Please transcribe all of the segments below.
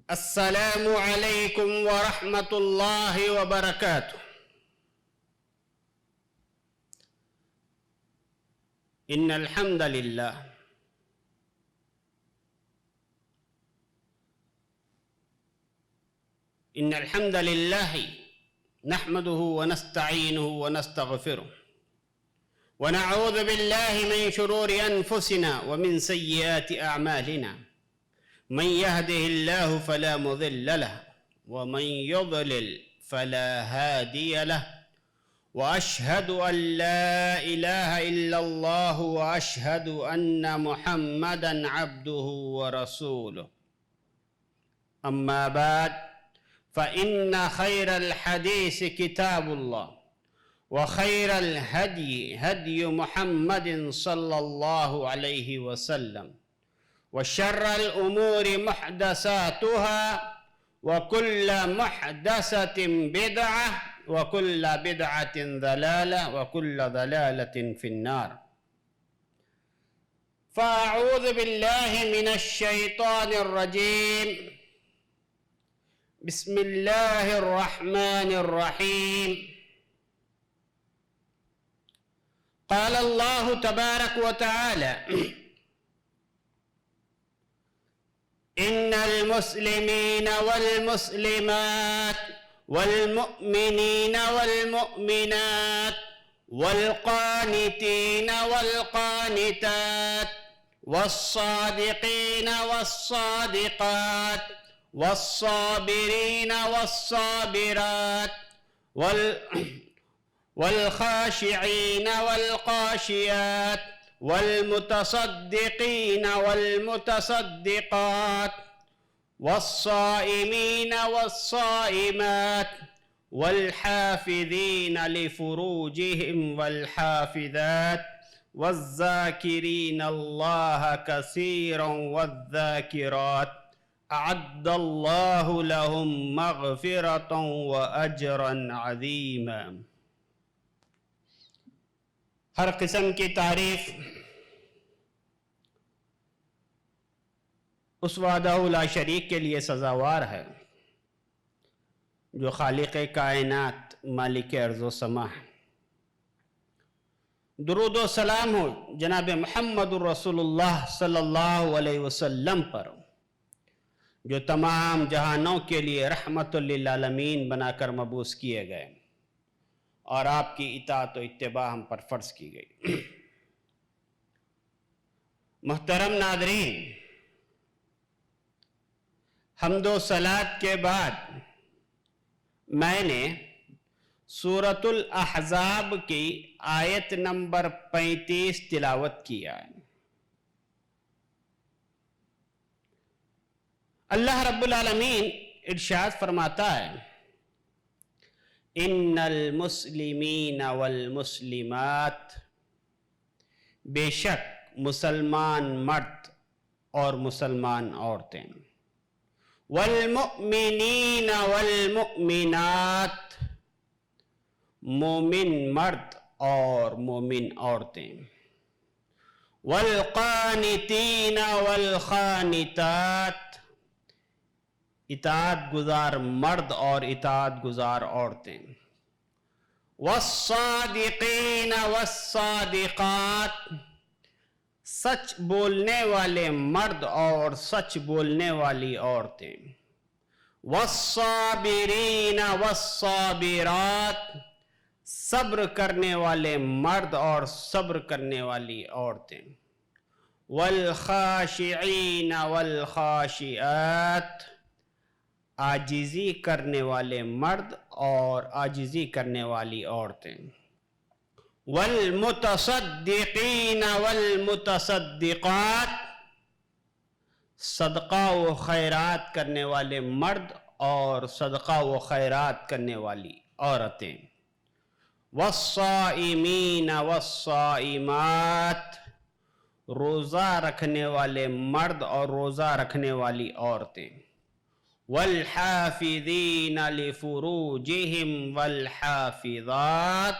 السلام علیکم ورحمۃ اللہ وبرکاتہ۔ ان الحمد للہ نحمده ونستعینه ونستغفره ونعوذ باللہ من شرور انفسنا ومن سیئات اعمالنا، من يهده الله فلا مضل له ومن يضلل فلا هادي له، وأشهد أن لا إله إلا الله وأشهد أن محمدا عبده ورسوله. أما بعد، فإن خير الحديث كتاب الله، وخير الهدي هدي محمد صلى الله عليه وسلم، وشر الأمور محدثاتها، وكل محدثة بدعة، وكل بدعة ضلالة، وكل ضلالة في النار. فأعوذ بالله من الشيطان الرجيم. بسم الله الرحمن الرحيم. قال الله تبارك وتعالى: إن المسلمين والمسلمات والمؤمنين والمؤمنات والقانتين والقانتات والصادقين والصادقات والصابرين والصابرات والخاشعين والخاشعات والمتصدقين والمتصدقات والصائمين والصائمات والحافظين لفروجهم والحافظات والذاكرين الله كثيرا والذاكرات أعد الله لهم مغفرة وأجرا عظيما۔ ہر قسم کی تعریف اس وحدہ لا شریک کے لیے سزاوار ہے جو خالق کائنات، مالک ارض و سما ہے۔ درود و سلام ہو جناب محمد رسول اللہ صلی اللہ علیہ وسلم پر، جو تمام جہانوں کے لیے رحمت للعالمین بنا کر مبعوث کیے گئے اور آپ کی اطاعت و اتباع ہم پر فرض کی گئی۔ محترم ناظرین، حمد و صلات کے بعد میں نے سورۃ الاحزاب کی آیت نمبر 35 تلاوت کیا ہے۔ اللہ رب العالمین ارشاد فرماتا ہے: ان المسلمین والمسلمات، بے شک مسلمان مرد اور مسلمان عورتیں، والمؤمنین والمؤمنات، مومن مرد اور مومن عورتیں، والقانتین والقانتات، اطاعت گزار مرد اور اطاعت گزار عورتیں، والصادقین والصادقات، سچ بولنے والے مرد اور سچ بولنے والی عورتیں، والصابرین والصابرات، صبر کرنے والے مرد اور صبر کرنے والی عورتیں، والخاشعین والخاشعات، عاجزی کرنے والے مرد اور عاجزی کرنے والی عورتیں، والمتصدقین والمتصدقات، صدقہ و خیرات کرنے والے مرد اور صدقہ و خیرات کرنے والی عورتیں، والصائمین والصائمات، روزہ رکھنے والے مرد اور روزہ رکھنے والی عورتیں، والحافظین لفروجہم والحافظات،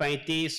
35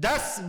10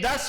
10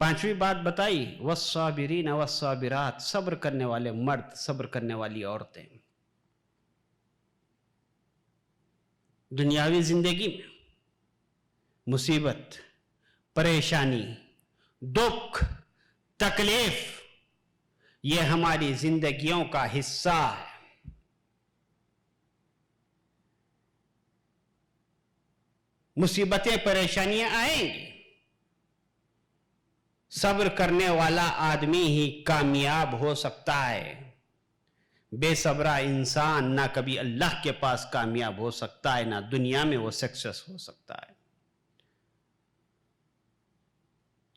5ویں بات بتائی والصابرین والصابرات، صبر کرنے والے مرد، صبر کرنے والی عورتیں۔ دنیاوی زندگی میں مصیبت، پریشانی، دکھ، تکلیف، یہ ہماری زندگیوں کا حصہ ہے۔ مصیبتیں، پریشانیاں آئیں گی، صبر کرنے والا آدمی ہی کامیاب ہو سکتا ہے۔ بے صبرہ انسان نہ کبھی اللہ کے پاس کامیاب ہو سکتا ہے، نہ دنیا میں وہ سکسیس ہو سکتا ہے۔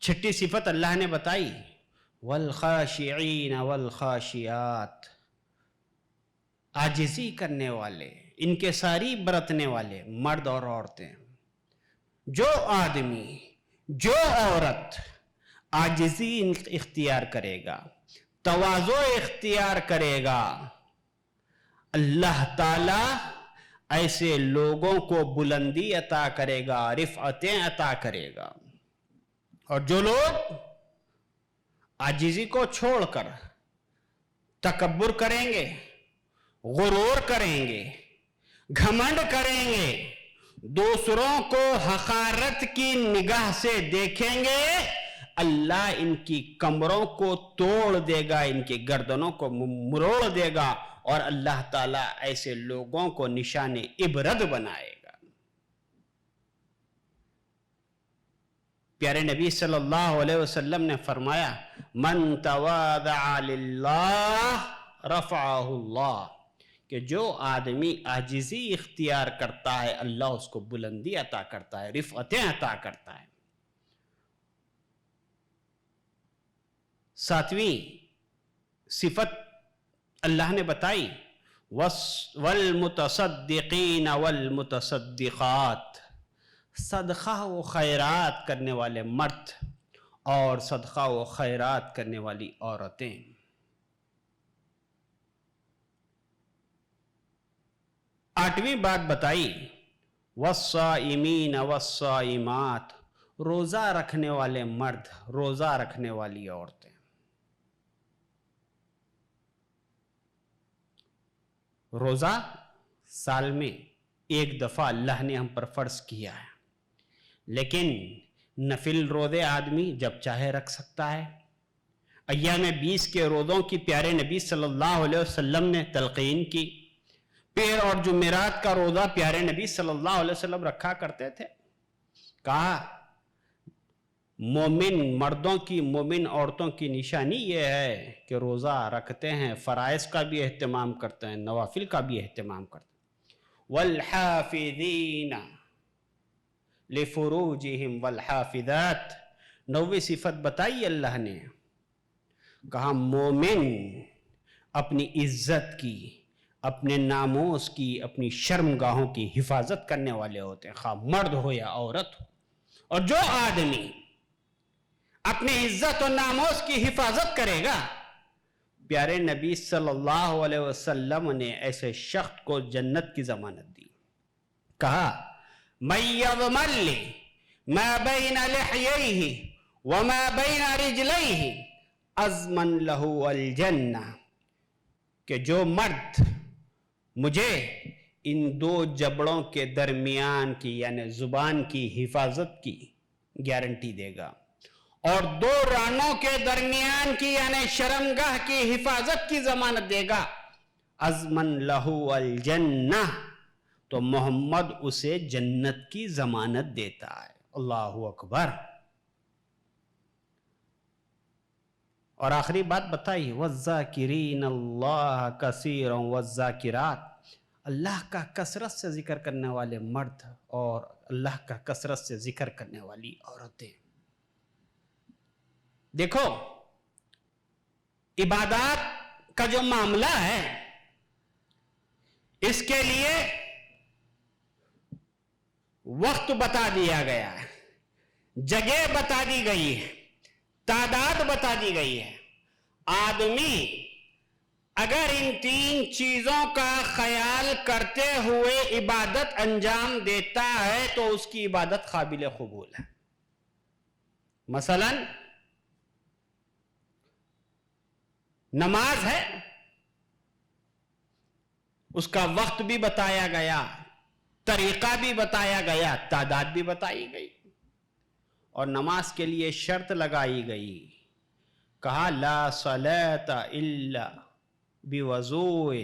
6ٹھی صفت اللہ نے بتائی والخاشعین والخاشعات، عاجزی کرنے والے، انکساری برتنے والے مرد اور عورتیں۔ جو آدمی، جو عورت عاجزی اختیار کرے گا، تواضع اختیار کرے گا، اللہ تعالی ایسے لوگوں کو بلندی عطا کرے گا، رفعتیں عطا کرے گا۔ اور جو لوگ عاجزی کو چھوڑ کر تکبر کریں گے، غرور کریں گے، گھمنڈ کریں گے، دوسروں کو حقارت کی نگاہ سے دیکھیں گے، اللہ ان کی کمروں کو توڑ دے گا، ان کی گردنوں کو مروڑ دے گا، اور اللہ تعالیٰ ایسے لوگوں کو نشان عبرت بنائے گا۔ پیارے نبی صلی اللہ علیہ وسلم نے فرمایا من تواضع للہ رفعہ اللہ، کہ جو آدمی عاجزی اختیار کرتا ہے اللہ اس کو بلندی عطا کرتا ہے، رفعتیں عطا کرتا ہے۔ 7ویں صفت اللہ نے بتائی والمتصدقین والمتصدقات، صدقہ و خیرات کرنے والے مرد اور صدقہ و خیرات کرنے والی عورتیں۔ 8ویں بات بتائی والصائمین والصائمات، روزہ رکھنے والے مرد، روزہ رکھنے والی عورتیں۔ روزہ سال میں ایک دفعہ اللہ نے ہم پر فرض کیا ہے، لیکن نفل روزے آدمی جب چاہے رکھ سکتا ہے۔ ایام 20 کے روزوں کی پیارے نبی صلی اللہ علیہ وسلم نے تلقین کی۔ پیر اور جمعرات کا روزہ پیارے نبی صلی اللہ علیہ وسلم رکھا کرتے تھے۔ کہا مومن مردوں کی، مومن عورتوں کی نشانی یہ ہے کہ روزہ رکھتے ہیں، فرائض کا بھی اہتمام کرتے ہیں، نوافل کا بھی اہتمام کرتے ہیں۔ والحافظین لفروجہم والحافظات، 9ویں صفت بتائی اللہ نے، کہا مومن اپنی عزت کی، اپنے ناموس کی، اپنی شرمگاہوں کی حفاظت کرنے والے ہوتے ہیں، خواہ مرد ہو یا عورت ہو۔ اور جو آدمی اپنی عزت و ناموس کی حفاظت کرے گا، پیارے نبی صلی اللہ علیہ وسلم نے ایسے شخص کو جنت کی ضمانت دی۔ کہا من یضمن لی ما بین لحییہ وما بین رجلیہ اضمن لہ الجنہ، کہ جو مرد مجھے ان 2 جبڑوں کے درمیان کی یعنی زبان کی حفاظت کی گارنٹی دے گا، اور 2 رانوں کے درمیان کی یعنی شرمگاہ کی حفاظت کی ضمانت دے گا، اضمن لہ الجنہ، تو محمد اسے جنت کی ضمانت دیتا ہے۔ اللہ اکبر۔ اور آخری بات بتائی والذاکرین اللہ کثیرا والذاکرات، اللہ کا کثرت سے ذکر کرنے والے مرد اور اللہ کا کثرت سے ذکر کرنے والی عورتیں۔ دیکھو عبادات کا جو معاملہ ہے، اس کے لیے وقت بتا دیا گیا ہے، جگہ بتا دی گئی ہے، تعداد بتا دی گئی ہے۔ آدمی اگر ان 3 چیزوں کا خیال کرتے ہوئے عبادت انجام دیتا ہے تو اس کی عبادت قابل قبول ہے۔ مثلا نماز ہے، اس کا وقت بھی بتایا گیا، طریقہ بھی بتایا گیا، تعداد بھی بتائی گئی، اور نماز کے لیے شرط لگائی گئی، کہا لا صلاۃ الا بوضوء،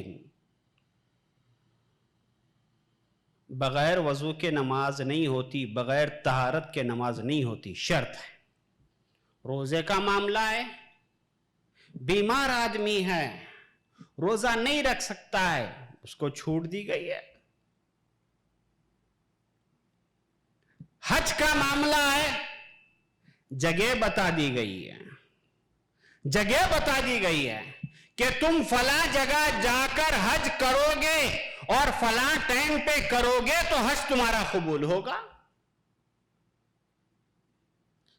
بغیر وضو کے نماز نہیں ہوتی، بغیر طہارت کے نماز نہیں ہوتی، شرط ہے۔ روزے کا معاملہ ہے، بیمار آدمی ہے، روزہ نہیں رکھ سکتا ہے، اس کو چھوٹ دی گئی ہے۔ حج کا معاملہ ہے، جگہ بتا دی گئی ہے، جگہ بتا دی گئی ہے کہ تم فلاں جگہ جا کر حج کرو گے اور فلاں ٹائم پہ کرو گے تو حج تمہارا قبول ہوگا۔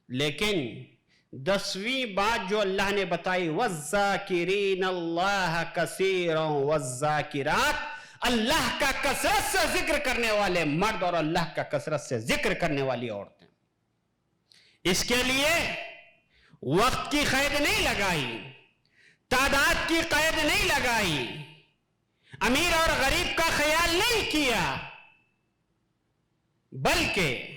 لیکن 10ویں بات جو اللہ نے بتائی، وَالذَّاكِرِينَ اللَّهَ كَثِيرًا وَالذَّاكِرَاتِ، اللہ کا کثرت سے ذکر کرنے والے مرد اور اللہ کا کثرت سے ذکر کرنے والی عورتیں۔ اس کے لیے وقت کی قید نہیں لگائی، تعداد کی قید نہیں لگائی، امیر اور غریب کا خیال نہیں کیا، بلکہ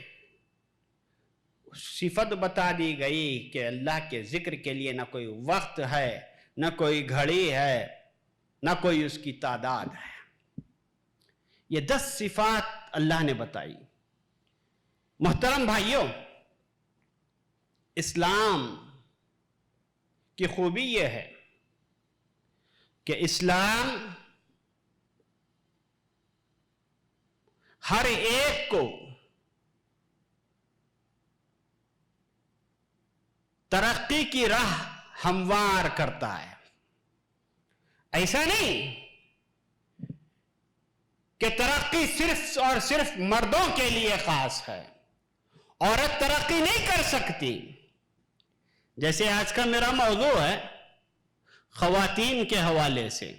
صفت بتا دی گئی کہ اللہ کے ذکر کے لیے نہ کوئی وقت ہے، نہ کوئی گھڑی ہے، نہ کوئی اس کی تعداد ہے۔ یہ 10 صفات اللہ نے بتائی۔ محترم بھائیوں، اسلام کی خوبی یہ ہے کہ اسلام ہر ایک کو ترقی کی راہ ہموار کرتا ہے۔ ایسا نہیں کہ ترقی صرف اور صرف مردوں کے لیے خاص ہے، عورت ترقی نہیں کر سکتی۔ جیسے آج کا میرا موضوع ہے خواتین کے حوالے سے،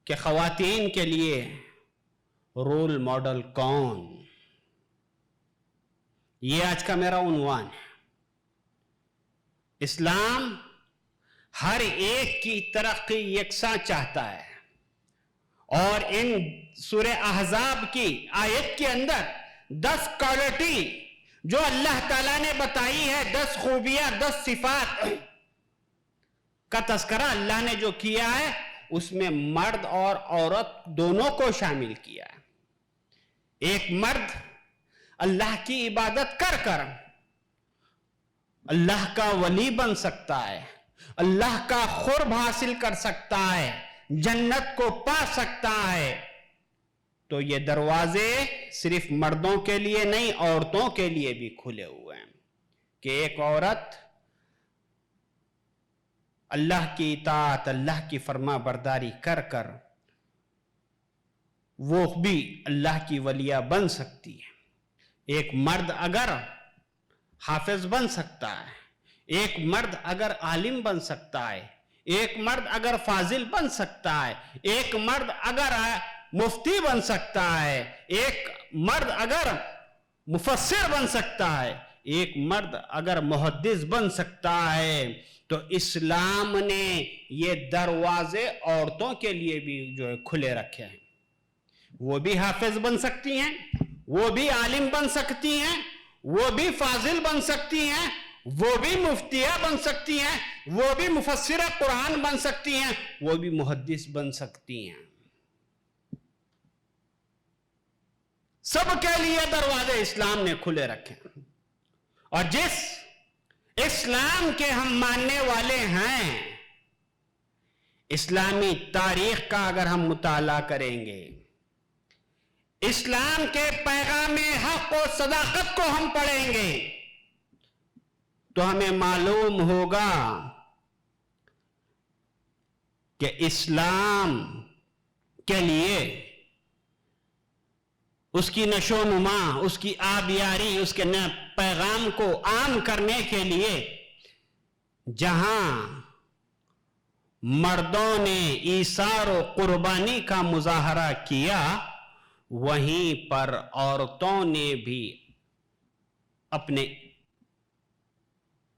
کہ خواتین کے لیے رول ماڈل کون، یہ آج کا میرا عنوان ہے۔ اسلام ہر ایک کی ترقی یکساں چاہتا ہے، اور ان سورہ احزاب کی آیت کے اندر 10 کوالٹی جو اللہ تعالیٰ نے بتائی ہے، 10 خوبیاں، 10 صفات کا تذکرہ اللہ نے جو کیا ہے، اس میں مرد اور عورت دونوں کو شامل کیا ہے۔ ایک مرد اللہ کی عبادت کر کر اللہ کا ولی بن سکتا ہے، اللہ کا قرب حاصل کر سکتا ہے، جنت کو پا سکتا ہے، تو یہ دروازے صرف مردوں کے لیے نہیں، عورتوں کے لیے بھی کھلے ہوئے ہیں کہ ایک عورت اللہ کی اطاعت، اللہ کی فرما برداری کر کر وہ بھی اللہ کی ولیہ بن سکتی ہے۔ ایک مرد اگر حافظ بن سکتا ہے، ایک مرد اگر عالم بن سکتا ہے، ایک مرد اگر فاضل بن سکتا ہے، ایک مرد اگر مفتی بن سکتا ہے، ایک مرد اگر مفسر بن سکتا ہے، ایک مرد اگر محدث بن سکتا ہے، تو اسلام نے یہ دروازے عورتوں کے لیے بھی جو ہے کھلے رکھے ہیں۔ وہ بھی حافظ بن سکتی ہیں، وہ بھی عالم بن سکتی ہیں، وہ بھی فاضل بن سکتی ہیں، وہ بھی مفتیہ بن سکتی ہیں، وہ بھی مفسرہ قرآن بن سکتی ہیں، وہ بھی محدث بن سکتی ہیں۔ سب کے لیے دروازے اسلام نے کھلے رکھے، اور جس اسلام کے ہم ماننے والے ہیں، اسلامی تاریخ کا اگر ہم مطالعہ کریں گے، اسلام کے پیغام حق و صداقت کو ہم پڑھیں گے، تو ہمیں معلوم ہوگا کہ اسلام کے لیے اس کی نشو نما، اس کی آبیاری، اس کے پیغام کو عام کرنے کے لیے جہاں مردوں نے ایثار و قربانی کا مظاہرہ کیا، وہیں پر عورتوں نے بھی اپنے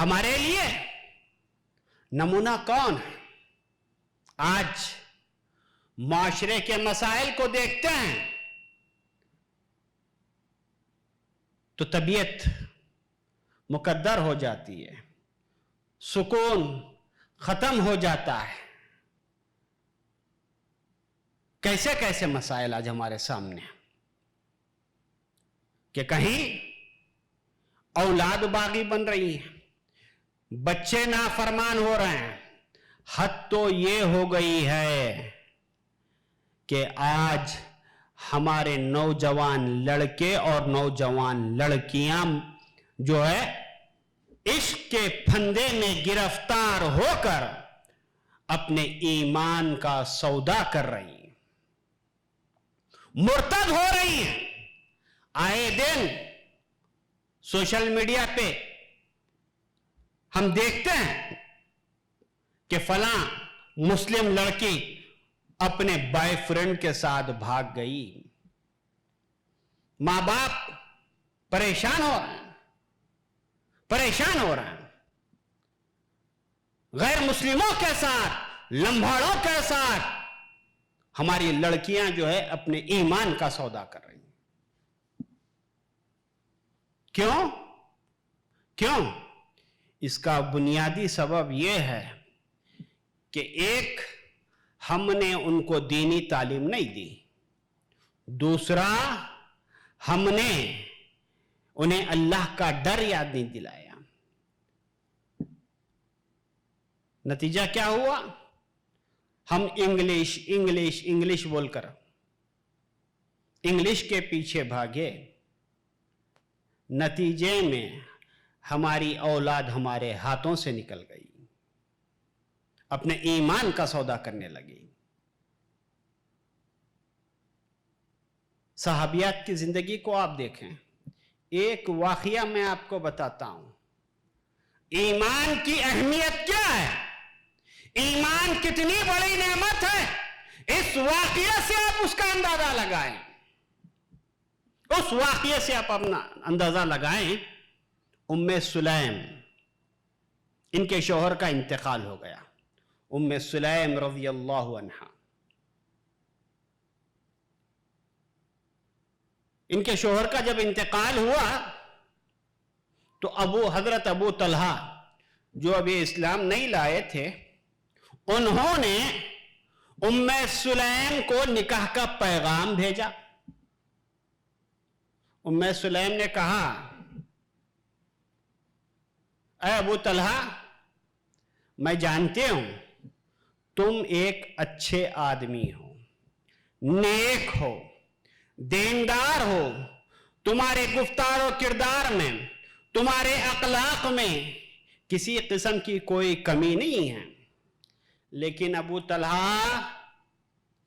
ہمارے لیے نمونہ کون ہے؟ آج معاشرے کے مسائل کو دیکھتے ہیں تو طبیعت مقدر ہو جاتی ہے، سکون ختم ہو جاتا ہے۔ کیسے کیسے مسائل آج ہمارے سامنے کہ کہیں اولاد باغی بن رہی ہے، بچے نافرمان ہو رہے ہیں، حد تو یہ ہو گئی ہے کہ آج ہمارے نوجوان لڑکے اور نوجوان لڑکیاں جو ہے عشق کے پھندے میں گرفتار ہو کر اپنے ایمان کا سودا کر رہی ہیں، مرتد ہو رہی ہیں۔ آئے دن سوشل میڈیا پہ ہم دیکھتے ہیں کہ فلاں مسلم لڑکی اپنے بوائے فرینڈ کے ساتھ بھاگ گئی۔ ماں باپ پریشان ہو رہے ہیں، پریشان ہو رہے ہیں، غیر مسلموں کے ساتھ، لمباڑوں کے ساتھ ہماری لڑکیاں جو ہے اپنے ایمان کا سودا کر رہی ہیں۔ کیوں؟ اس کا بنیادی سبب یہ ہے کہ ایک، ہم نے ان کو دینی تعلیم نہیں دی، دوسرا ہم نے انہیں اللہ کا ڈر یاد نہیں دلایا۔ نتیجہ کیا ہوا؟ ہم انگلش بول کر انگلش کے پیچھے بھاگے، نتیجے میں ہماری اولاد ہمارے ہاتھوں سے نکل گئی، اپنے ایمان کا سودا کرنے لگی۔ صحابیات کی زندگی کو آپ دیکھیں، ایک واقعہ میں آپ کو بتاتا ہوں، ایمان کی اہمیت کیا ہے، ایمان کتنی بڑی نعمت ہے، اس واقعہ سے آپ اس کا اندازہ لگائیں، اس واقعے سے آپ اپنا اندازہ لگائیں۔ ام سلیم، ان کے شوہر کا انتقال ہو گیا، ام سلیم رضی اللہ عنہا، ان کے شوہر کا جب انتقال ہوا تو حضرت ابو طلحہ جو ابھی اسلام نہیں لائے تھے، انہوں نے ام سلیم کو نکاح کا پیغام بھیجا۔ ام سلیم نے کہا، اے ابو طلحہ، میں جانتے ہوں تم ایک اچھے آدمی ہو، نیک ہو، دیندار ہو، تمہارے گفتار و کردار میں، تمہارے اخلاق میں کسی قسم کی کوئی کمی نہیں ہے، لیکن ابو طلحہ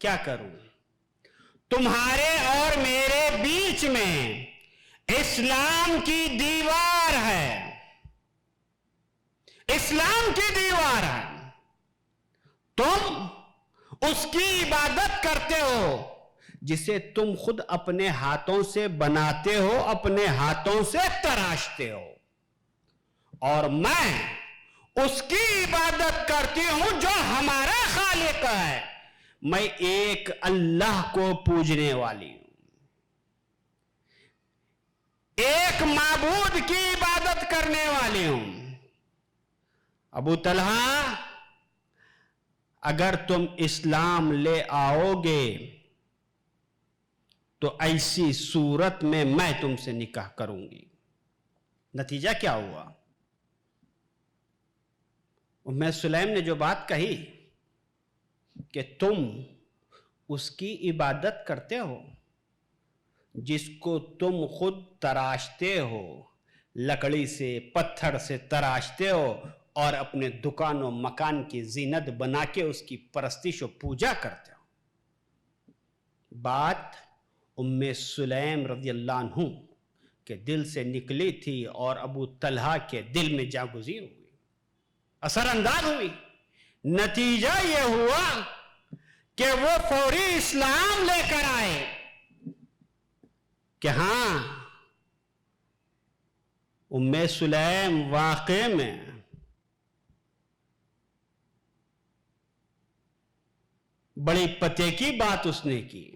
کیا کروں، تمہارے اور میرے بیچ میں اسلام کی دیوار ہے، اسلام کی دیوار ہے، تم اس کی عبادت کرتے ہو جسے تم خود اپنے ہاتھوں سے بناتے ہو، اپنے ہاتھوں سے تراشتے ہو، اور میں اس کی عبادت کرتی ہوں جو ہمارا خالق ہے، میں ایک اللہ کو پوجنے والی ہوں، ایک معبود کی عبادت کرنے والی ہوں۔ ابو طلحہ، اگر تم اسلام لے آؤ گے تو ایسی صورت میں تم سے نکاح کروں گی۔ نتیجہ کیا ہوا؟ ام سلیم نے جو بات کہی کہ تم اس کی عبادت کرتے ہو جس کو تم خود تراشتے ہو، لکڑی سے، پتھر سے تراشتے ہو، اور اپنے دکان و مکان کی زینت بنا کے اس کی پرستش و پوجا کرتے ہو۔ بات ام سلیم رضی اللہ عنہ کے دل سے نکلی تھی اور ابو طلحہ کے دل میں جاگزین ہوئی، اثر انداز ہوئی۔ نتیجہ یہ ہوا کہ وہ فوری اسلام لے کر آئے کہ ہاں ام سلیم واقع میں بڑی پتے کی بات اس نے کی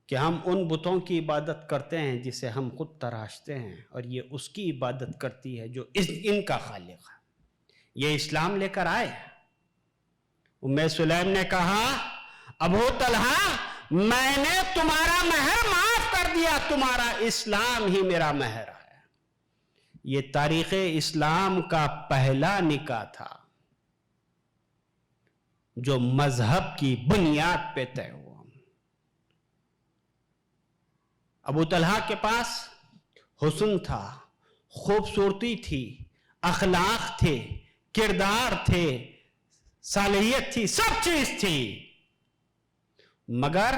کہ ہم ان بتوں کی عبادت کرتے ہیں جسے ہم خود تراشتے ہیں، اور یہ اس کی عبادت کرتی ہے جو ان کا خالق ہے۔ یہ اسلام لے کر آئے۔ ام سلیم نے کہا ابو طلحہ میں نے تمہارا مہر معاف کر دیا، تمہارا اسلام ہی میرا مہر ہے۔ یہ تاریخ اسلام کا پہلا نکاح تھا جو مذہب کی بنیاد پہ طے ہوا۔ ابو طلحہ کے پاس حسن تھا، خوبصورتی تھی، اخلاق تھے، کردار تھے، صالحیت تھی، سب چیز تھی، مگر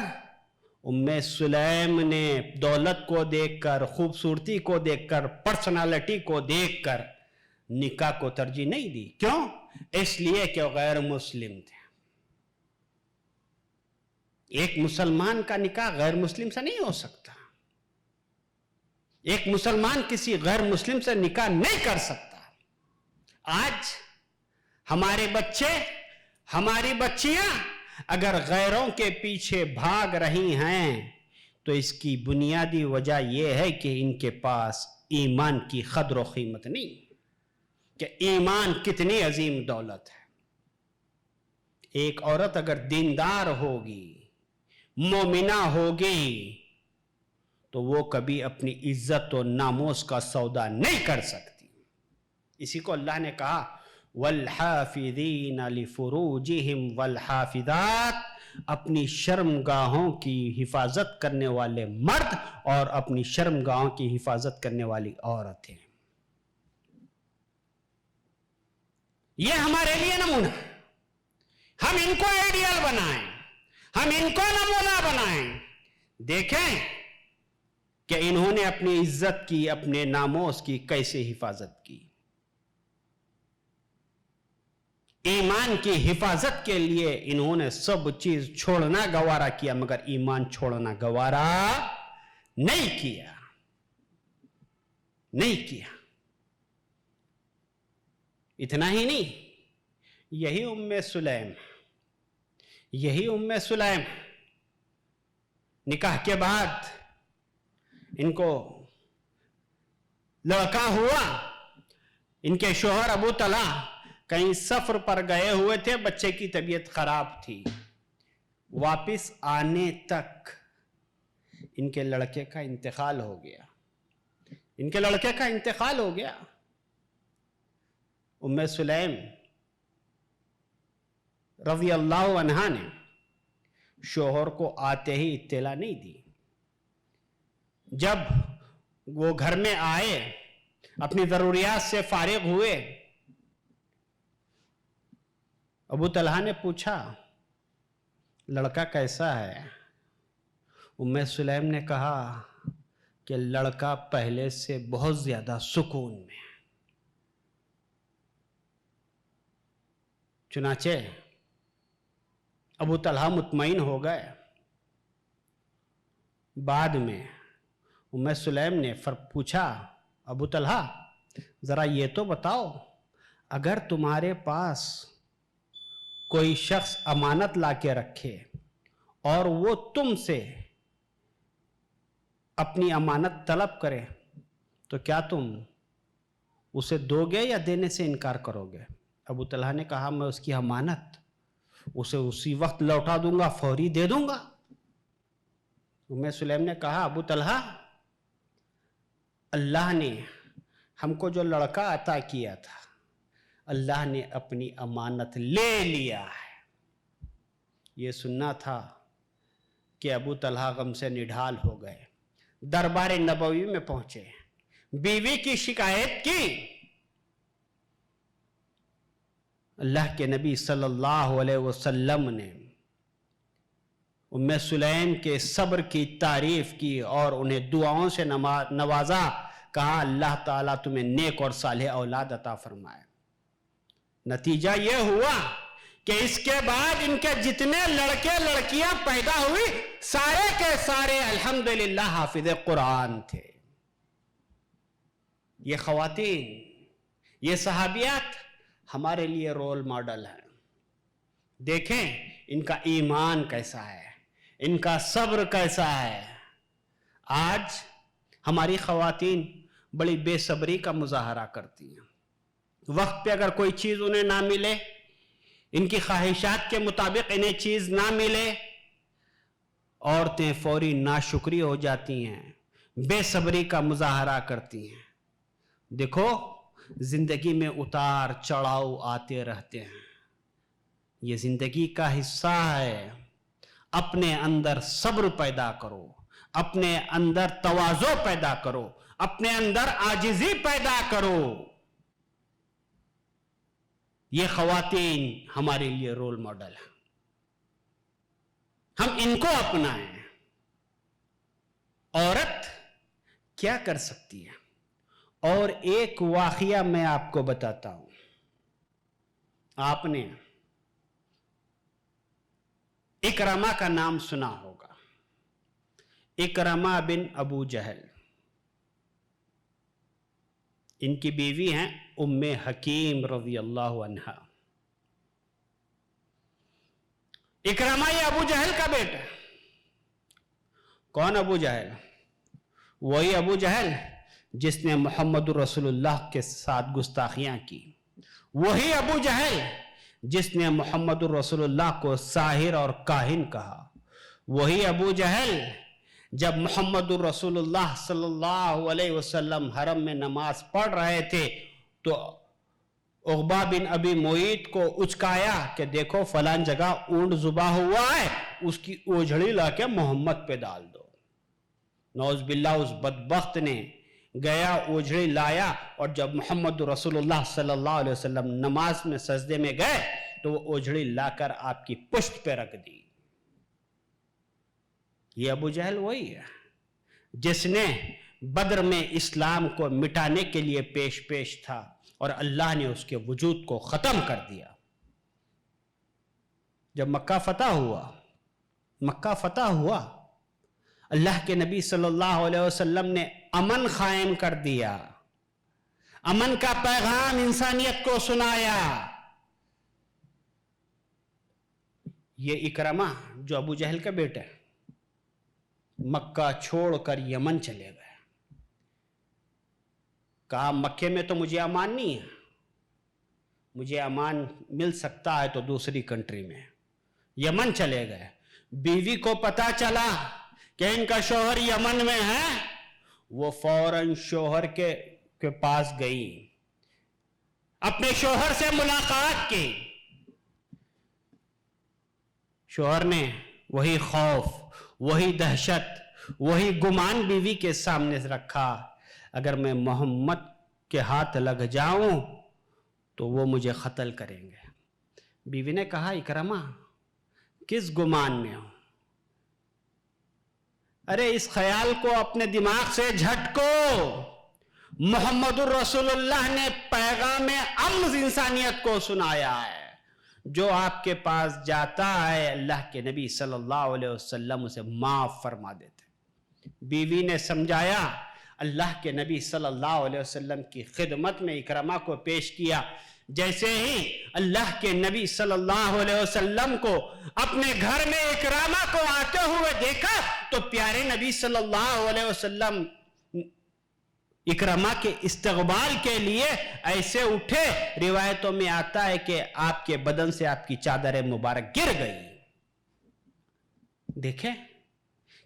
ام سلیم نے دولت کو دیکھ کر، خوبصورتی کو دیکھ کر، پرسنالٹی کو دیکھ کر نکاح کو ترجیح نہیں دی۔ کیوں؟ اس لیے کہ وہ غیر مسلم تھے۔ ایک مسلمان کا نکاح غیر مسلم سے نہیں ہو سکتا، ایک مسلمان کسی غیر مسلم سے نکاح نہیں کر سکتا۔ آج ہمارے بچے، ہماری بچیاں اگر غیروں کے پیچھے بھاگ رہی ہیں تو اس کی بنیادی وجہ یہ ہے کہ ان کے پاس ایمان کی قدر و قیمت نہیں، کہ ایمان کتنی عظیم دولت ہے۔ ایک عورت اگر دیندار ہوگی، مومنہ ہوگی، تو وہ کبھی اپنی عزت و ناموس کا سودا نہیں کر سکتی۔ اسی کو اللہ نے کہا وَالْحَافِظِينَ لِفُرُوجِهِمْ وَالْحَافِظَاتِ، اپنی شرمگاہوں کی حفاظت کرنے والے مرد اور اپنی شرمگاہوں کی حفاظت کرنے والی عورتیں۔ یہ ہمارے لیے نمونہ، ہم ان کو آئیڈیل بنائیں، ہم ان کو نمونہ بنائیں، دیکھیں کہ انہوں نے اپنی عزت کی، اپنے ناموس کی کیسے حفاظت کی۔ ایمان کی حفاظت کے لیے انہوں نے سب چیز چھوڑنا گوارا کیا، مگر ایمان چھوڑنا گوارا نہیں کیا، نہیں کیا۔ اتنا ہی نہیں، یہی ام سلیم نکاح کے بعد ان کو لڑکا ہوا، ان کے شوہر ابو طلحہ کہیں سفر پر گئے ہوئے تھے، بچے کی طبیعت خراب تھی، واپس آنے تک ان کے لڑکے کا انتقال ہو گیا۔ ام سلیم رضی اللہ عنہا نے شوہر کو آتے ہی اطلاع نہیں دی۔ جب وہ گھر میں آئے، اپنی ضروریات سے فارغ ہوئے، ابو طلحہ نے پوچھا لڑکا کیسا ہے؟ ام سلیم نے کہا کہ لڑکا پہلے سے بہت زیادہ سکون میں ہے۔ چنانچہ ابو طلحہ مطمئن ہو گئے۔ بعد میں ام سلیم نے پوچھا ابو طلحہ ذرا یہ تو بتاؤ، اگر تمہارے پاس کوئی شخص امانت لا کے رکھے اور وہ تم سے اپنی امانت طلب کرے تو کیا تم اسے دو گے یا دینے سے انکار کرو گے؟ ابو طلحہ نے کہا میں اس کی امانت اسے اسی وقت لوٹا دوں گا، فوری دے دوں گا۔ ام سلیم نے کہا ابو طلحہ اللہ نے ہم کو جو لڑکا عطا کیا تھا، اللہ نے اپنی امانت لے لیا ہے۔ یہ سننا تھا کہ ابو طلحہ غم سے نڈھال ہو گئے، دربار نبوی میں پہنچے، بیوی کی شکایت کی۔ اللہ کے نبی صلی اللہ علیہ وسلم نے ام سلیم کے صبر کی تعریف کی اور انہیں دعاؤں سے نوازا، کہا اللہ تعالیٰ تمہیں نیک اور صالح اولاد عطا فرمائے۔ نتیجہ یہ ہوا کہ اس کے بعد ان کے جتنے لڑکے لڑکیاں پیدا ہوئی سارے کے سارے الحمدللہ حافظ قرآن تھے۔ یہ خواتین، یہ صحابیات ہمارے لیے رول ماڈل ہیں. دیکھیں ان کا ایمان کیسا ہے، ان کا صبر کیسا ہے. آج ہماری خواتین بڑی بے صبری کا مظاہرہ کرتی ہیں. وقت پہ اگر کوئی چیز انہیں نہ ملے، ان کی خواہشات کے مطابق انہیں چیز نہ ملے، عورتیں فوری ناشکری ہو جاتی ہیں، بے صبری کا مظاہرہ کرتی ہیں. دیکھو زندگی میں اتار چڑھاؤ آتے رہتے ہیں، یہ زندگی کا حصہ ہے. اپنے اندر صبر پیدا کرو، اپنے اندر تواضع پیدا کرو، اپنے اندر عاجزی پیدا کرو. یہ خواتین ہمارے لیے رول ماڈل ہیں، ہم ان کو اپنائیں. عورت کیا کر سکتی ہے؟ اور ایک واقعہ میں آپ کو بتاتا ہوں. آپ نے اکرمہ کا نام سنا ہوگا. اکرمہ بن ابو جہل، ان کی بیوی ہیں ام حکیم رضی اللہ عنہا. اکرمہ یہ ابو جہل کا بیٹا. کون ابو جہل؟ وہی ابو جہل جس نے محمد رسول اللہ کے ساتھ گستاخیاں کی. وہی ابو جہل جس نے محمد رسول اللہ کو ساحر اور کاہن کہا. وہی ابو جہل جب محمد رسول اللہ صلی اللہ علیہ وسلم حرم میں نماز پڑھ رہے تھے تو عقبہ بن ابی معیط کو اچکایا کہ دیکھو فلان جگہ اونٹ ذبح ہوا ہے، اس کی اوجھڑی لا کے محمد پہ ڈال دو. نعوذ باللہ اس بدبخت نے گیا اوجھڑی لایا، اور جب محمد رسول اللہ صلی اللہ علیہ وسلم نماز میں سجدے میں گئے تو وہ اوجھڑی لا کر آپ کی پشت پہ رکھ دی. یہ ابو جہل وہی ہے جس نے بدر میں اسلام کو مٹانے کے لیے پیش تھا اور اللہ نے اس کے وجود کو ختم کر دیا. جب مکہ فتح ہوا اللہ کے نبی صلی اللہ علیہ وسلم نے امن قائم کر دیا، امن کا پیغام انسانیت کو سنایا. یہ اکرمہ جو ابو جہل کا بیٹا ہے مکہ چھوڑ کر یمن چلے گئے. کہا مکے میں تو مجھے امان نہیں ہے، مجھے امان مل سکتا ہے تو دوسری کنٹری میں. یمن چلے گئے. بیوی کو پتا چلا کہ ان کا شوہر یمن میں ہے، وہ فوراً شوہر کے پاس گئی، اپنے شوہر سے ملاقات کی. شوہر نے وہی خوف، وہی دہشت، وہی گمان بیوی کے سامنے رکھا، اگر میں محمد کے ہاتھ لگ جاؤں تو وہ مجھے قتل کریں گے. بیوی نے کہا اکرمہ کس گمان میں ہو؟ ارے اس خیال کو اپنے دماغ سے جھٹکو. محمد الرسول اللہ نے پیغام امن انسانیت کو سنایا ہے. جو آپ کے پاس جاتا ہے اللہ کے نبی صلی اللہ علیہ وسلم اسے معاف فرما دیتے. بیوی نے سمجھایا، اللہ کے نبی صلی اللہ علیہ وسلم کی خدمت میں اکرمہ کو پیش کیا. جیسے ہی اللہ کے نبی صلی اللہ علیہ وسلم کو اپنے گھر میں اکرمہ کو آتے ہوئے دیکھا تو پیارے نبی صلی اللہ علیہ وسلم اکرمہ کے استقبال کے لیے ایسے اٹھے، روایتوں میں آتا ہے کہ آپ کے بدن سے آپ کی چادر مبارک گر گئی. دیکھیں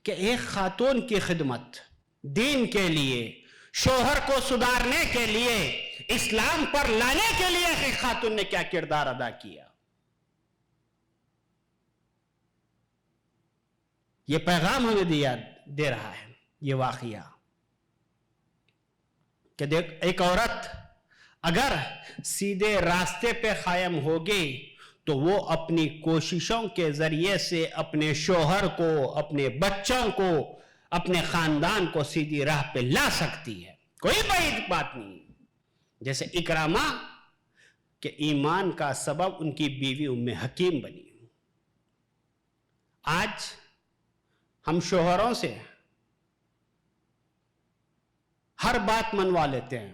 کہ ایک خاتون کی خدمت دین کے لیے، شوہر کو سدھارنے کے لیے، اسلام پر لانے کے لیے ایک خاتون نے کیا کردار ادا کیا. یہ پیغام ہمیں دے رہا ہے یہ واقعہ کہ دیکھ ایک عورت اگر سیدھے راستے پہ قائم ہوگی تو وہ اپنی کوششوں کے ذریعے سے اپنے شوہر کو، اپنے بچوں کو، اپنے خاندان کو سیدھی راہ پہ لا سکتی ہے. کوئی بعید بات نہیں. جیسے اکرمہ کے ایمان کا سبب ان کی بیوی ام حکیم بنی. آج ہم شوہروں سے ہر بات منوا لیتے ہیں.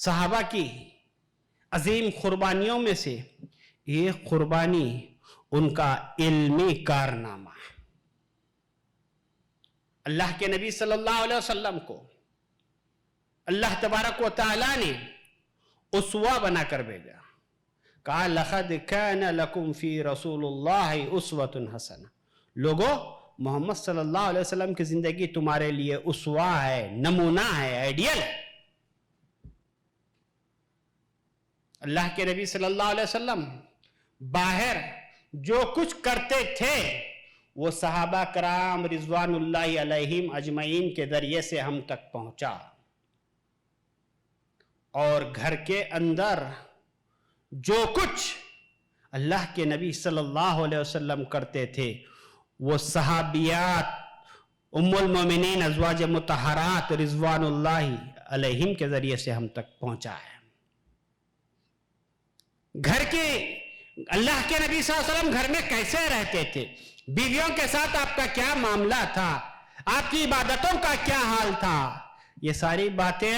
صحابہ کی عظیم قربانیوں میں سے ایک قربانی ان کا علمی کارنامہ. اللہ کے نبی صلی اللہ علیہ وسلم کو اللہ تبارک و تعالیٰ نے اسوہ بنا کر بھیجا. کہا لَقَدْ كَانَ لَكُمْ فِي رَسُولُ اللَّهِ أُسْوَةٌ حَسَنَةٌ. لوگو محمد صلی اللہ علیہ وسلم کی زندگی تمہارے لیے اسوہ ہے، نمونہ ہے، آئیڈیل ہے. اللہ کے نبی صلی اللہ علیہ وسلم باہر جو کچھ کرتے تھے وہ صحابہ کرام رضوان اللہ علیہم اجمعین کے ذریعے سے ہم تک پہنچا. اور گھر کے اندر جو کچھ اللہ کے نبی صلی اللہ علیہ وسلم کرتے تھے وہ صحابیات ام المومنین ازواج مطہرات رضوان اللہ علیہم کے ذریعے سے ہم تک پہنچا ہے. گھر کے اللہ کے نبی صلی اللہ علیہ وسلم گھر میں کیسے رہتے تھے، بیویوں کے ساتھ آپ کا کیا معاملہ تھا، آپ کی عبادتوں کا کیا حال تھا، یہ ساری باتیں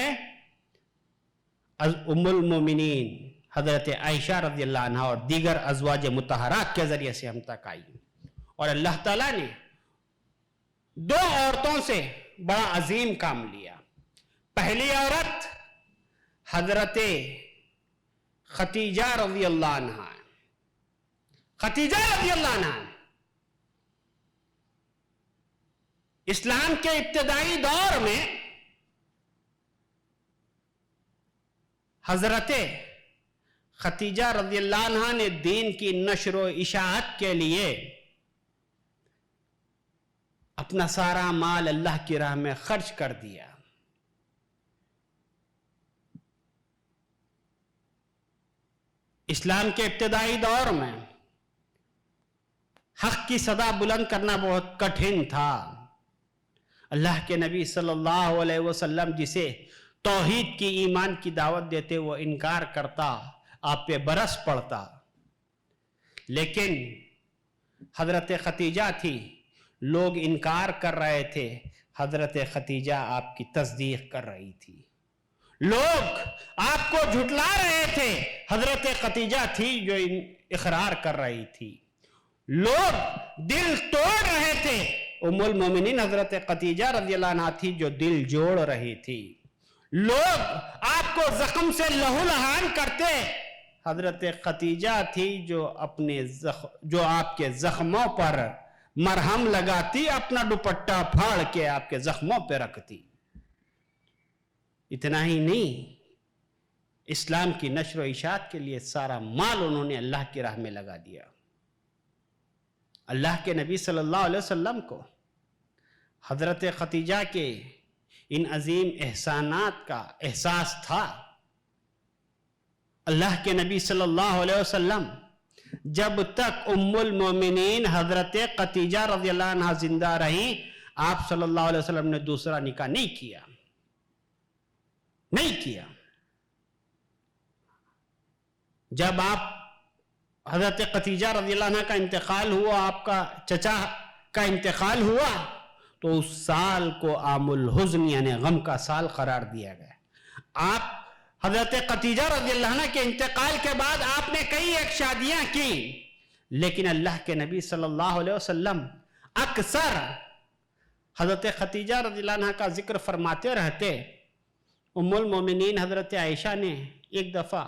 ام المومنین حضرت عائشہ رضی اللہ عنہ اور دیگر ازواج مطہرات کے ذریعے سے ہم تک آئی. اور اللہ تعالیٰ نے دو عورتوں سے بڑا عظیم کام لیا. پہلی عورت حضرت خدیجہ رضی اللہ عنہ. خدیجہ رضی اللہ عنہ اسلام کے ابتدائی دور میں حضرت خدیجہ رضی اللہ عنہ نے دین کی نشر و اشاعت کے لیے اپنا سارا مال اللہ کی راہ میں خرچ کر دیا. اسلام کے ابتدائی دور میں حق کی صدا بلند کرنا بہت کٹھن تھا. اللہ کے نبی صلی اللہ علیہ وسلم جسے توحید کی ایمان کی دعوت دیتے وہ انکار کرتا، آپ پہ برس پڑتا. لیکن حضرت خدیجہ تھی، لوگ انکار کر رہے تھے، حضرت خدیجہ آپ کی تصدیق کر رہی تھی. لوگ آپ کو جھٹلا رہے تھے، حضرت خدیجہ تھی جو اقرار کر رہی تھی. لوگ دل توڑ رہے تھے، ام المومنین حضرت خدیجہ رضی اللہ عنہ تھی جو دل جوڑ رہی تھی. لوگ آپ کو زخم سے لہو لہان کرتے، حضرت خدیجہ تھی جو آپ کے زخموں پر مرہم لگاتی، اپنا دوپٹہ پھاڑ کے آپ کے زخموں پہ رکھتی. اتنا ہی نہیں، اسلام کی نشر و اشاعت کے لیے سارا مال انہوں نے اللہ کی راہ میں لگا دیا. اللہ کے نبی صلی اللہ علیہ وسلم کو حضرت خدیجہ کے ان عظیم احسانات کا احساس تھا. اللہ کے نبی صلی اللہ علیہ وسلم جب تک ام المومنین حضرت خدیجہ رضی اللہ عنہ زندہ رہیں، آپ صلی اللہ علیہ وسلم نے دوسرا نکاح نہیں کیا. جب آپ حضرت خدیجہ رضی اللہ عنہ کا انتقال ہوا، آپ کا چچا کا انتقال ہوا، تو اس سال کو عام الحزن یعنی غم کا سال قرار دیا گیا. آپ حضرت خدیجہ رضی اللہ عنہ کے انتقال کے بعد آپ نے کئی ایک شادیاں کی، لیکن اللہ کے نبی صلی اللہ علیہ وسلم اکثر حضرت خدیجہ رضی اللہ عنہ کا ذکر فرماتے رہتے. ام المومنین حضرت عائشہ نے ایک دفعہ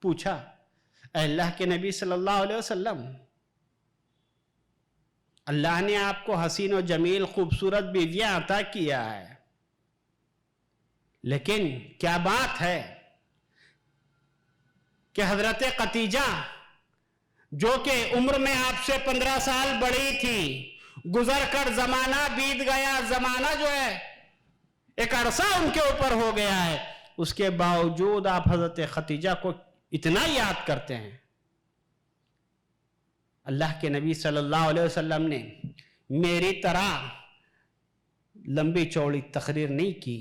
پوچھا، اے اللہ کے نبی صلی اللہ علیہ وسلم، اللہ نے آپ کو حسین و جمیل خوبصورت بیویاں عطا کیا ہے، لیکن کیا بات ہے کہ حضرت خدیجہ جو کہ عمر میں آپ سے 15 سال بڑی تھی، گزر کر زمانہ بیت گیا، زمانہ جو ہے ایک عرصہ ان کے اوپر ہو گیا ہے، اس کے باوجود آپ حضرت خدیجہ کو اتنا یاد کرتے ہیں. اللہ کے نبی صلی اللہ علیہ وسلم نے میری طرح لمبی چوڑی تقریر نہیں کی.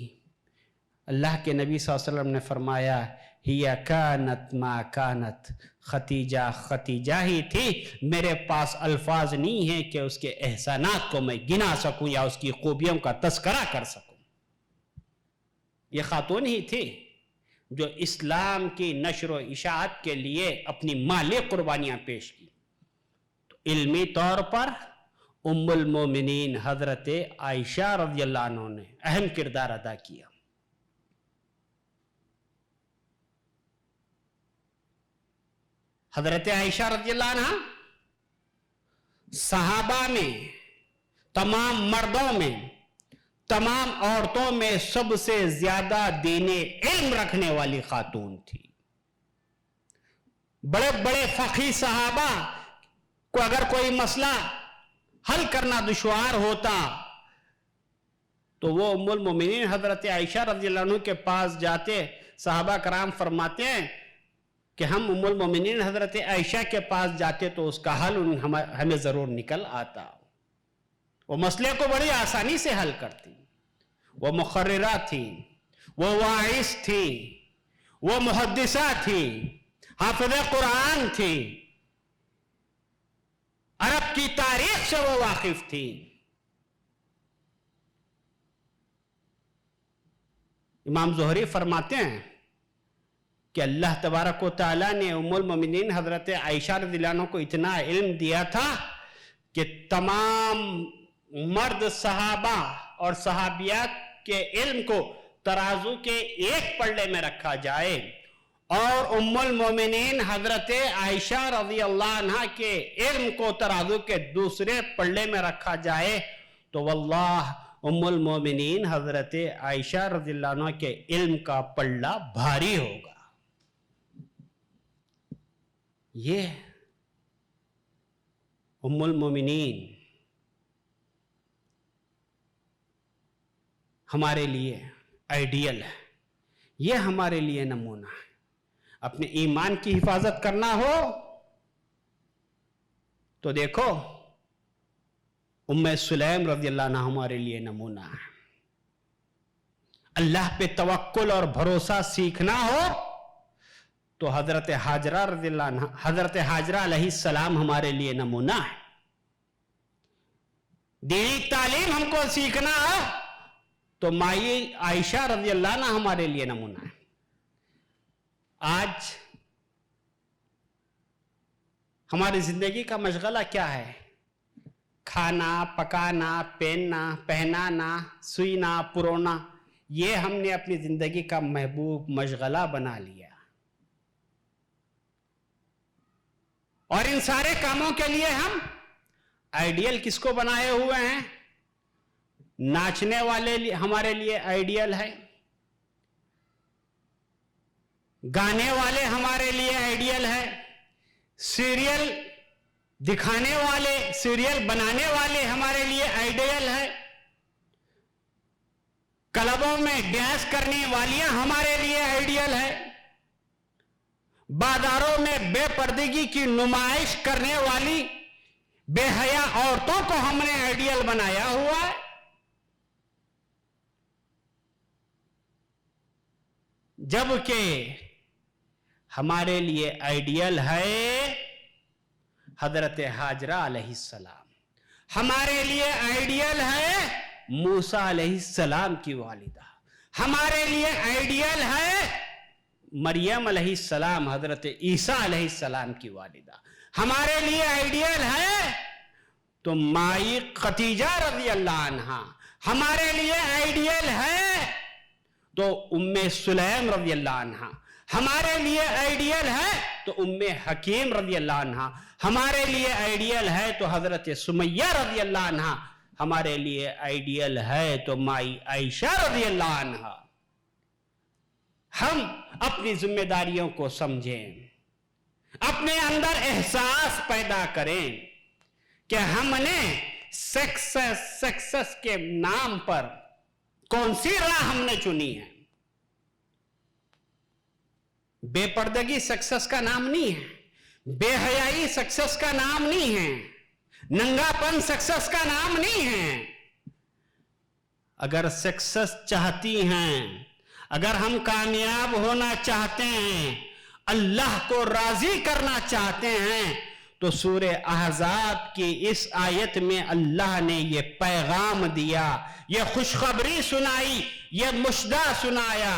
اللہ کے نبی صلی اللہ علیہ وسلم نے فرمایا، ہِیَ کانت ما کانت، خدیجہ ہی تھی. میرے پاس الفاظ نہیں ہیں کہ اس کے احسانات کو میں گنا سکوں یا اس کی خوبیوں کا تذکرہ کر سکوں. یہ خاتون ہی تھی جو اسلام کی نشر و اشاعت کے لیے اپنی مالی قربانیاں پیش کی. تو علمی طور پر ام المومنین حضرت عائشہ رضی اللہ عنہ نے اہم کردار ادا کیا. حضرت عائشہ رضی اللہ عنہ صحابہ میں، تمام مردوں میں، تمام عورتوں میں سب سے زیادہ دین علم رکھنے والی خاتون تھی. بڑے بڑے فقیہ صحابہ کو اگر کوئی مسئلہ حل کرنا دشوار ہوتا تو وہ ام المومنین حضرت عائشہ رضی اللہ عنہ کے پاس جاتے. صحابہ کرام فرماتے ہیں کہ ہم ام المومنین حضرت عائشہ کے پاس جاتے تو اس کا حل ہمیں ضرور نکل آتا. وہ مسئلے کو بڑی آسانی سے حل کرتی. وہ مقررہ تھی، وہ واعظ تھی، وہ محدثہ تھی، حافظ قرآن تھی، عرب کی تاریخ سے وہ واقف تھی. امام زہری فرماتے ہیں کہ اللہ تبارک و تعالیٰ نے ام المومنین حضرت عائشہ رضی اللہ عنہ کو اتنا علم دیا تھا کہ تمام مرد صحابہ اور صحابیات کے علم کو ترازو کے ایک پلڑے میں رکھا جائے اور ام المومنین حضرت عائشہ رضی اللہ عنہ کے علم کو ترازو کے دوسرے پلڑے میں رکھا جائے تو واللہ ام المومنین حضرت عائشہ رضی اللہ عنہ کے علم کا پلڑا بھاری ہوگا. یہ ام المومنین ہمارے لیے آئیڈیل ہے، یہ ہمارے لیے نمونہ ہے. اپنے ایمان کی حفاظت کرنا ہو تو دیکھو ام سلیم رضی اللہ عنہ ہمارے لیے نمونہ ہے. اللہ پہ توکل اور بھروسہ سیکھنا ہو تو حضرت حاجرہ رضی اللہ عنہ، حضرت حاجرہ علیہ السلام ہمارے لیے نمونہ ہے. دینی تعلیم ہم کو سیکھنا ہو تو مائی عائشہ رضی اللہ عنہ ہمارے لیے نمونہ ہے. آج ہماری زندگی کا مشغلہ کیا ہے؟ کھانا، پکانا، پہنانا، سوئنا، پرونا، یہ ہم نے اپنی زندگی کا محبوب مشغلہ بنا لیا. اور ان سارے کاموں کے لیے ہم آئیڈیل کس کو بنائے ہوئے ہیں؟ ناچنے والے ہمارے لیے آئیڈیل ہے، گانے والے ہمارے لیے آئیڈیل ہے، سیریل دکھانے والے، سیریل بنانے والے ہمارے لیے آئیڈیل ہے، کلبوں میں ڈانس کرنے والیاں ہمارے لیے آئیڈیل ہے، بازاروں میں بے پردگی کی نمائش کرنے والی بے حیا عورتوں کو ہم نے آئیڈیل بنایا ہوا ہے. جبکہ ہمارے لیے آئیڈیل ہے حضرت حاجرہ علیہ السلام، ہمارے لیے آئیڈیل ہے موسیٰ علیہ السلام کی والدہ، ہمارے لیے آئیڈیل ہے مریم علیہ السلام، حضرت عیسیٰ علیہ السلام کی والدہ، ہمارے لیے آئیڈیل ہے تو مائی خدیجہ رضی اللہ عنہا، ہمارے لیے آئیڈیل ہے تو ام سلیم رضی اللہ عنہا، ہمارے لیے آئیڈیل ہے تو ام حکیم رضی اللہ عنہا، ہمارے لیے آئیڈیل ہے تو حضرت سمیہ رضی اللہ عنہا، ہمارے لیے آئیڈیل ہے تو مائی عائشہ رضی اللہ عنہا. ہم اپنی ذمہ داریوں کو سمجھیں، اپنے اندر احساس پیدا کریں کہ ہم نے سکسس کے نام پر کون سی راہ ہم نے چنی ہے. بے پردگی سکسس کا نام نہیں ہے، بے حیائی سکسس کا نام نہیں ہے، ننگا پن سکسس کا نام نہیں ہے. اگر سکسس چاہتی ہیں، اگر ہم کامیاب ہونا چاہتے ہیں، اللہ کو راضی کرنا چاہتے ہیں تو سورہ احزاب کی اس آیت میں اللہ نے یہ پیغام دیا، یہ خوشخبری سنائی، یہ مشدہ سنایا.